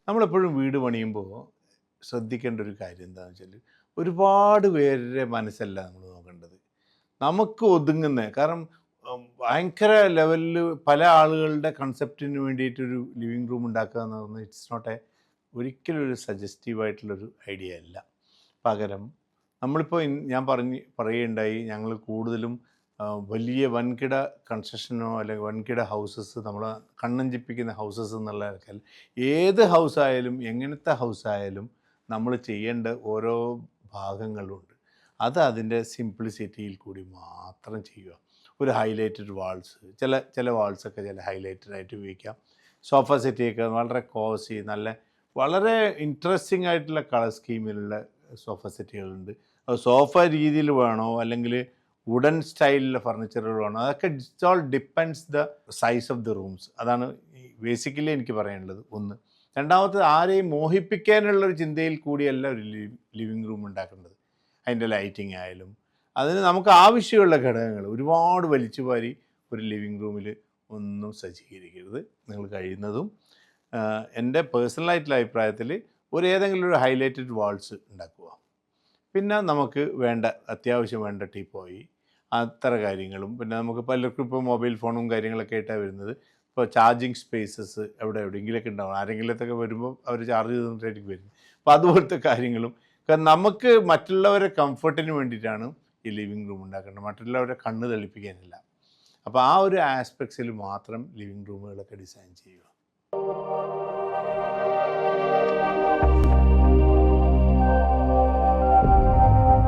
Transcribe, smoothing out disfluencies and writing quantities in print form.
നമ്മളെപ്പോഴും വീട് പണിയുമ്പോൾ ശ്രദ്ധിക്കേണ്ട ഒരു കാര്യം എന്താണെന്ന് വെച്ചാൽ ഒരുപാട് പേരുടെ മനസ്സല്ല നമ്മൾ നോക്കേണ്ടത്. നമുക്ക് ഒതുങ്ങുന്ന കാരണം ഭയങ്കര ലെവലിൽ പല ആളുകളുടെ കൺസെപ്റ്റിന് വേണ്ടിയിട്ടൊരു ലിവിങ് റൂം ഉണ്ടാക്കുക എന്ന് പറഞ്ഞാൽ ഇറ്റ്സ് നോട്ട് ഒരിക്കലും ഒരു സജസ്റ്റീവായിട്ടുള്ളൊരു ഐഡിയ അല്ല. പകരം നമ്മളിപ്പോൾ ഞാൻ പറയുകയുണ്ടായി ഞങ്ങൾ കൂടുതലും വലിയ വൻകിട കൺസ്ട്രക്ഷനോ അല്ലെങ്കിൽ വൻകിട ഹൗസസ് നമ്മൾ കണ്ണഞ്ചിപ്പിക്കുന്ന ഹൗസസ് എന്നുള്ള ആൾക്കാർ ഏത് ഹൗസായാലും എങ്ങനത്തെ ഹൗസായാലും നമ്മൾ ചെയ്യേണ്ട ഓരോ ഭാഗങ്ങളുണ്ട്. അത് അതിൻ്റെ സിംപ്ലിസിറ്റിയിൽ കൂടി മാത്രം ചെയ്യുക. ഒരു ഹൈലൈറ്റഡ് വാൾസ് ചില വാൾസൊക്കെ ചില ഹൈലൈറ്റഡ് ആയിട്ട് ഉപയോഗിക്കാം. സോഫ സെറ്റിയൊക്കെ വളരെ കോസി നല്ല വളരെ ഇൻട്രസ്റ്റിംഗ് ആയിട്ടുള്ള കളർ സ്കീമിലുള്ള സോഫ സെറ്റുകളുണ്ട്. അത് സോഫ രീതിയിൽ വേണോ അല്ലെങ്കിൽ വുഡൻ സ്റ്റൈലിലെ ഫർണിച്ചറുകൾ വേണോ, അതൊക്കെ it's all depends the size of the rooms. അതാണ് ബേസിക്കലി എനിക്ക് പറയാനുള്ളത്. ഒന്ന്. രണ്ടാമത് ആരെയും മോഹിപ്പിക്കാനുള്ളൊരു ചിന്തയിൽ കൂടിയല്ല ഒരു ലിവിങ് റൂം ഉണ്ടാക്കേണ്ടത്. അതിൻ്റെ ലൈറ്റിംഗ് ആയാലും അതിന് നമുക്ക് ആവശ്യമുള്ള ഘടകങ്ങൾ ഒരുപാട് വലിച്ചു വാരി ഒരു ലിവിങ് റൂമിൽ ഒന്നും സജ്ജീകരിക്കരുത്. നിങ്ങൾ കഴിയുന്നതും എൻ്റെ പേഴ്സണലായിട്ടുള്ള അഭിപ്രായത്തിൽ ഏതെങ്കിലും ഒരു ഹൈലൈറ്റഡ് വാൾസ് ഉണ്ടാക്കുക. പിന്നെ നമുക്ക് അത്യാവശ്യം വേണ്ട ടീപ്പോയി അത്ര കാര്യങ്ങളും, പിന്നെ നമുക്ക് പലർക്കും ഇപ്പോൾ മൊബൈൽ ഫോണും കാര്യങ്ങളൊക്കെ ആയിട്ടാണ് വരുന്നത്. ഇപ്പോൾ ചാർജിങ് സ്പേസസ് എവിടെയെങ്കിലുമൊക്കെ ഉണ്ടാവും. ആരെങ്കിലത്തൊക്കെ വരുമ്പോൾ അവർ ചാർജ് ചെയ്തിട്ടായിരിക്കും വരുന്നത്. അപ്പോൾ അതുപോലത്തെ കാര്യങ്ങളും, കാരണം നമുക്ക് മറ്റുള്ളവരെ കംഫർട്ടിന് വേണ്ടിയിട്ടാണ് ഈ ലിവിങ് റൂം ഉണ്ടാക്കേണ്ടത്, മറ്റുള്ളവരെ കണ്ണ് തെളിപ്പിക്കാനില്ല. അപ്പോൾ ആ ഒരു ആസ്പെക്ട്സിൽ മാത്രം ലിവിങ് റൂമുകളൊക്കെ ഡിസൈൻ ചെയ്യുക.